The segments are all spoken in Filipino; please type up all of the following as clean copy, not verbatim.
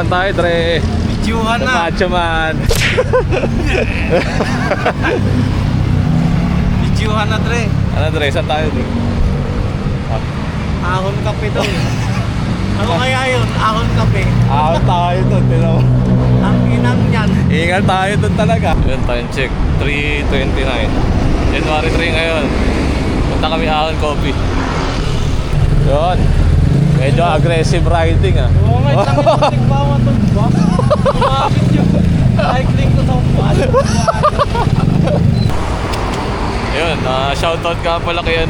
naman tayo, Dre. Bidyuhan na. Macho man. Bidyuhan na, Dre. Ano, Dre? Saan tayo, Dre? Ahon kape daw. Ano kaya yun? Ahon kape. Ahon tayo doon, tinawa. Ang inang yan. Ingat tayo doon talaga. Yun, time check. 3:29. January 3 ngayon. Punta kami Ahon Coffee. Yun. Medyo aggressive riding ah. Oo nga, isang electric bawa to. Bakit yung cycling ko sa upuan? Ayun, shoutout ka pala kay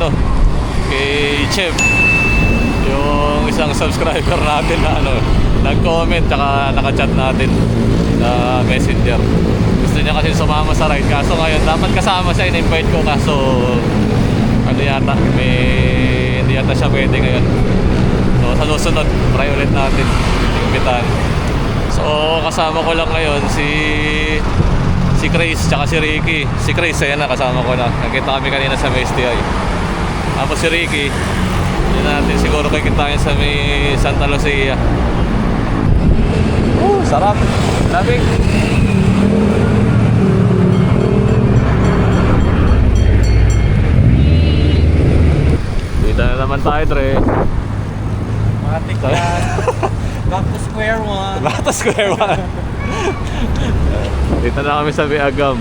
kay Chef. Yung isang subscriber natin na nag-comment tsaka naka-chat natin sa Messenger. Gusto niya kasi sumama sa ride, kaso ngayon dapat kasama siya, in-invite ko, kaso yata, hindi yata siya pwede ngayon. So sa susunod, try ulit natin imbitahan. So kasama ko lang ngayon si Chris tsaka si Ricky. Si Chris, ayan na, kasama ko na. Nakita kami kanina sa may STI. Tapos si Ricky, yun natin siguro kikitain sa may Santa Lucia. Sarap. Lamig. Dito na naman tayo, Dre. Matik yan. Back to square one. Back to square one. Dito na kami sa Biagam.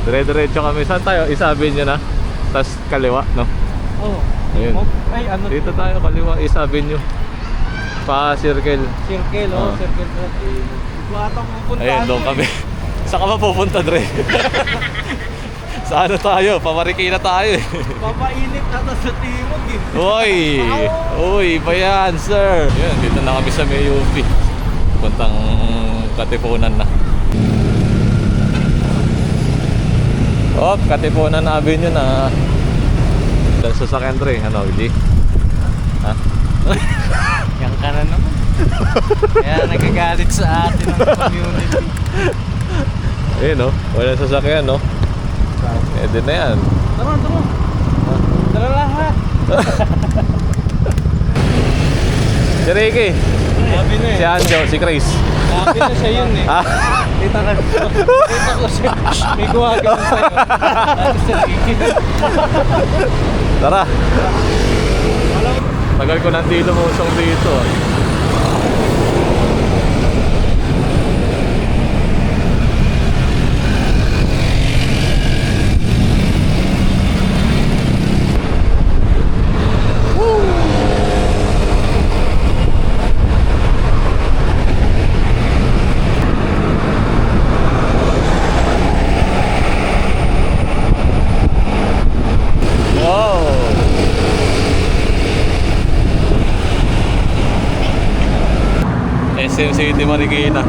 Dire-diretso kami. Saan tayo? Isabi nyo na. Tapos kaliwa, no? Oh. Ayun. Ay, ano? Dito tayo, kaliwa. Isabi nyo. Pa-circle. Circle, oh. Circle. Batang pupunta. Ayun, doon kami. Saan ka ba pupunta, Dre? Sa ano tayo? Pamarikina tayo eh. Papainit na to sa timog eh. Uy! Uy, ba yan, sir? Yan, dito na kami sa may UP. Puntang Katipunan na. Oh, Katipunan Avenue na. Dahil sa Dre, G? Ha? Yan ka na naman. Kaya nagagalit sa atin ang community. Ayun, no? Wala sasakyan, no? Din na yan. Tara. Tara lahat. Si Ricky. Sabi na eh. Si Anjo, si Chris. Sabi na siya yun eh. Ah? Kita ko siya. May gumagano sa'yo. Sabi si Ricky. Tara. Tagal ko nandito musong dito. SM City, Marikina.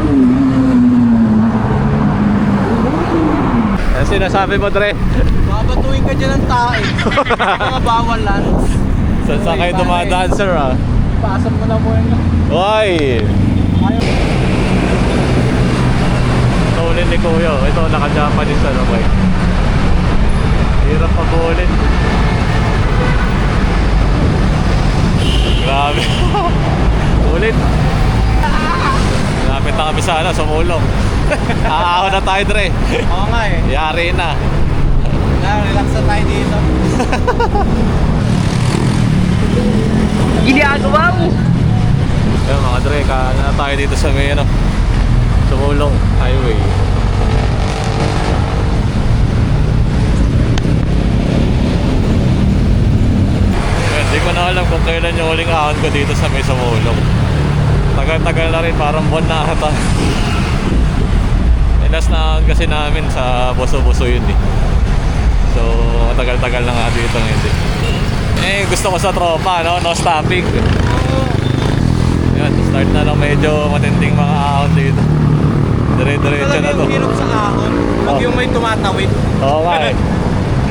Yan sinasabi mo, Dre. Babatuin ka dyan ng tae. Mga bawal lang. Saan kayo dumadaan, sir, ah? Ipasok mo na mo yan. Hoy! Tulin ni Kuya. Ito, naka-Japanese boy. Hirap pag-ulit. Grabe. Ulit. Lapit na kami sa sumulong. Aahon na tayo, Dre. Oo nga eh. Yari na. Relax na tayo dito. Ginagawa mo. Ayun mga Dre, kaano na tayo dito sa may Sumulong Highway. Hindi ko na alam kung kailan yung huling ahon ko dito sa may Sumulong. Tagal-tagal na rin, parang buwan na ata. Last na ahon kasi namin sa Boso-Boso yun eh. So, tagal-tagal na nga dito ngayon. Gusto ko sa tropa, no stopping. Yan, start na lang medyo matinding mga ahon dito. Dire-diretso na to. Yung hirap sa ahon, pag yung may tumatawid. Oo nga eh.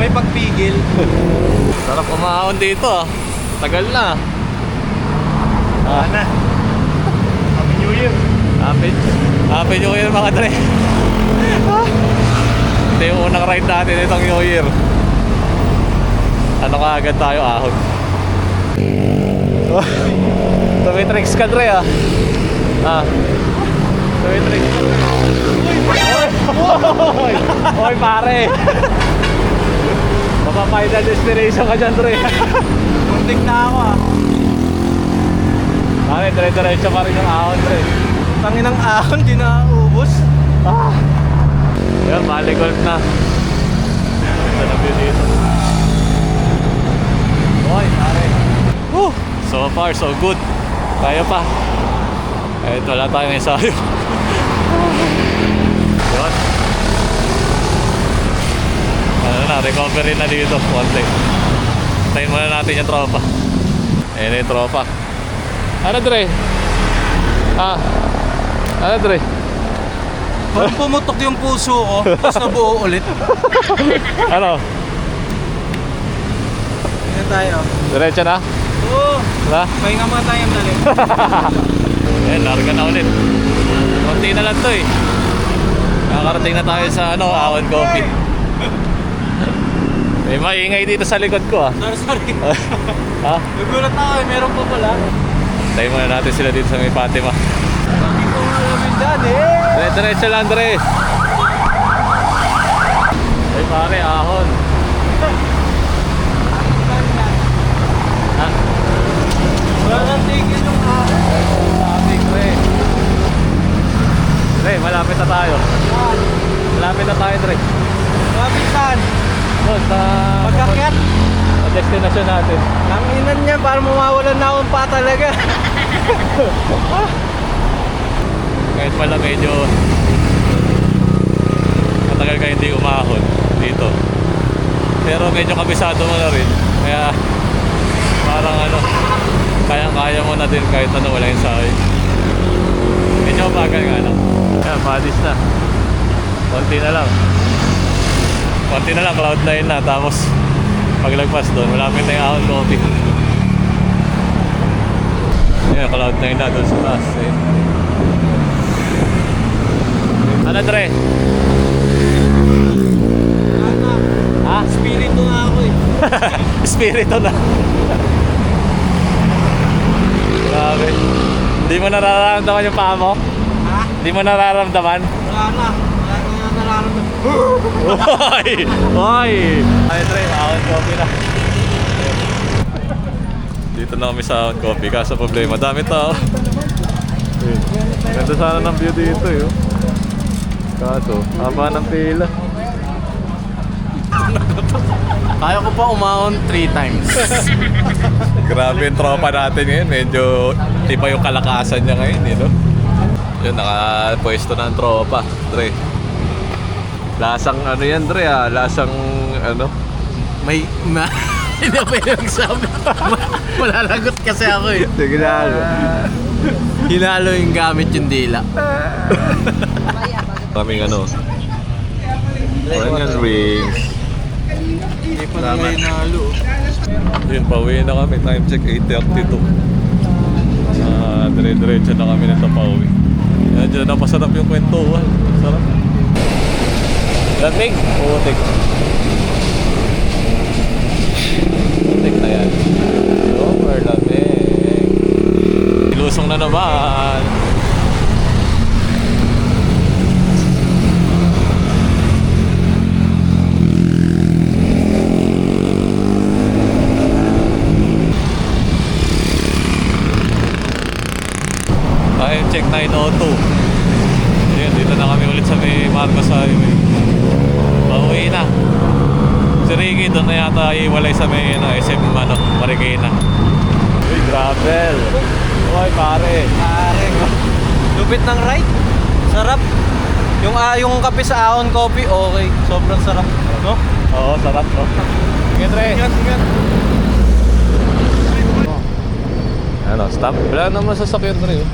May pagpigil. Sarap umahon dito ah. Tagal na. Na. Happy New Year. Happy New Year mga Dre. Ito yung unang ride natin itong New Year. Ano ka agad tayo ahon. Tumitricks ka Dre ah. Oy, pare! Mapa-final destination ka dyan, Dre. Muntik na ako ah. Pare, dire-diretso pa rin yung ahon, Dre. Tangin ng ahon, di na ubos. Ah! Yan, Valley Golf na. Ito na view dito. Oy, pare. Woo! So far, so good. Kaya pa. Kahit wala tayong ensayo. Yun. Ano na, recovery na dito. Konti. Tayin muna natin yung tropa. Ayun yung tropa. Ano, Dre? Ano, Dre? Parang pumutok yung puso ko, tapos nabuo ulit. Ano? Yan tayo. Diretso na? Oo. Wala? Pahinga muna tayong dali. Ayan, larga na ulit. Konti na lang to eh. Nakakarating na tayo sa Ahon Coffee. May maingay dito sa likod ko ah. Sorry. Ha? Nagulat ako eh, meron pa pala. Tayo muna natin sila dito sa may Fatima. Bakit ko nga namin dyan eh? Diretso lang, Dre. Ay pare, ahon. Ha? Wala nang tigil yung ahon. Traffic, Dre. Dre, malapit na tayo. Malapit na tayo, Dre. Kapit saan? Doon, sa... Pagkakyat? Sa destination natin. Ang inan niya, parang mawawalan na akong pa talaga. Kahit pala medyo matagal ka hindi umahon dito, pero medyo kabisado mo na rin, kaya parang kayang-kaya mo na din kahit wala yung sayo. Medyo bagal nga lang. Ayan, padis na. Konti na lang, cloud nine na. Tapos paglagpas doon, malapit na yung Ahon Coffee. Ayan, cloud nine na doon sa taas. Ayan. Ano, Dre? Ha? Spirito nga ako eh. Spirito na. Grabe. Hindi mo nararamdaman yung paa mo? Ha? Hindi mo nararamdaman? Wala na. Wala na nararamdaman. Hoy! Hoy! Ay, Dre, Ahon Coffee na. Dito na kami sa Ahon Coffee. Kaso problema, dami tao. Ganda sana ng view dito eh. Kaso, haba ng pila. Kaya ko pa umahon 3 times. Grabe yung tropa natin ngayon. Medyo iba yung kalakasan niya ngayon, no? Yun, nakapwesto na ang tropa, Dre. Lasang yan, Dre, lasang May hindi pa yung sabi. Malalagot kasi ako eh. Sige na, Hinalo yung gamit yung dila. kaming onion rings. Hindi pa na may hinalo. Yun, pauwi na kami. Time check 8:32. Dire-diretso na kami nito pauwi. Medyo napasarap yung kwentuhan. Sarap. Lamig. Putik. Putik na yan. Super lamig. Ilusong na naman. Time check 9:02. Ayun, dito na kami ulit sa may Marcos Highway. Pauwi na. Si Ricky doon na yata iwalay sa may SM Marikina. Uy, gravel. Uy, pare. Lupit ng ride. Sarap. Yung kape sa Ahon Coffee, okay. Sobrang sarap. No? Oo, sarap, no? Sige, Dre. Ingat. Stop. Wala naman sasakyan, Dre.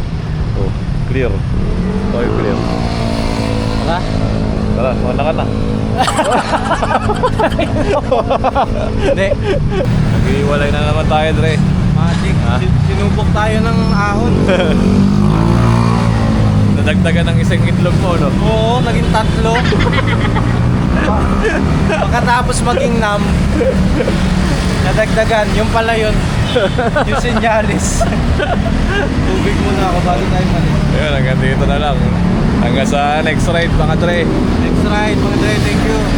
Oh, clear. Okay, clear. Ha? Tara, wala ka na. Hindi. Nag-iwalay na naman tayo, Dre. Magic. Ha? Sinubok tayo ng ahon. Nadagdagan ng isang itlog mo, no? Oo, naging 3. Pagkatapos maging nadagdagan. Yung pala yun. Yung senyalis. Tubig muna ako bago tayo malis. Ayun, hanggang dito na lang. Hanggang sa next ride mga Dre. Next ride, mga Dre. Thank you.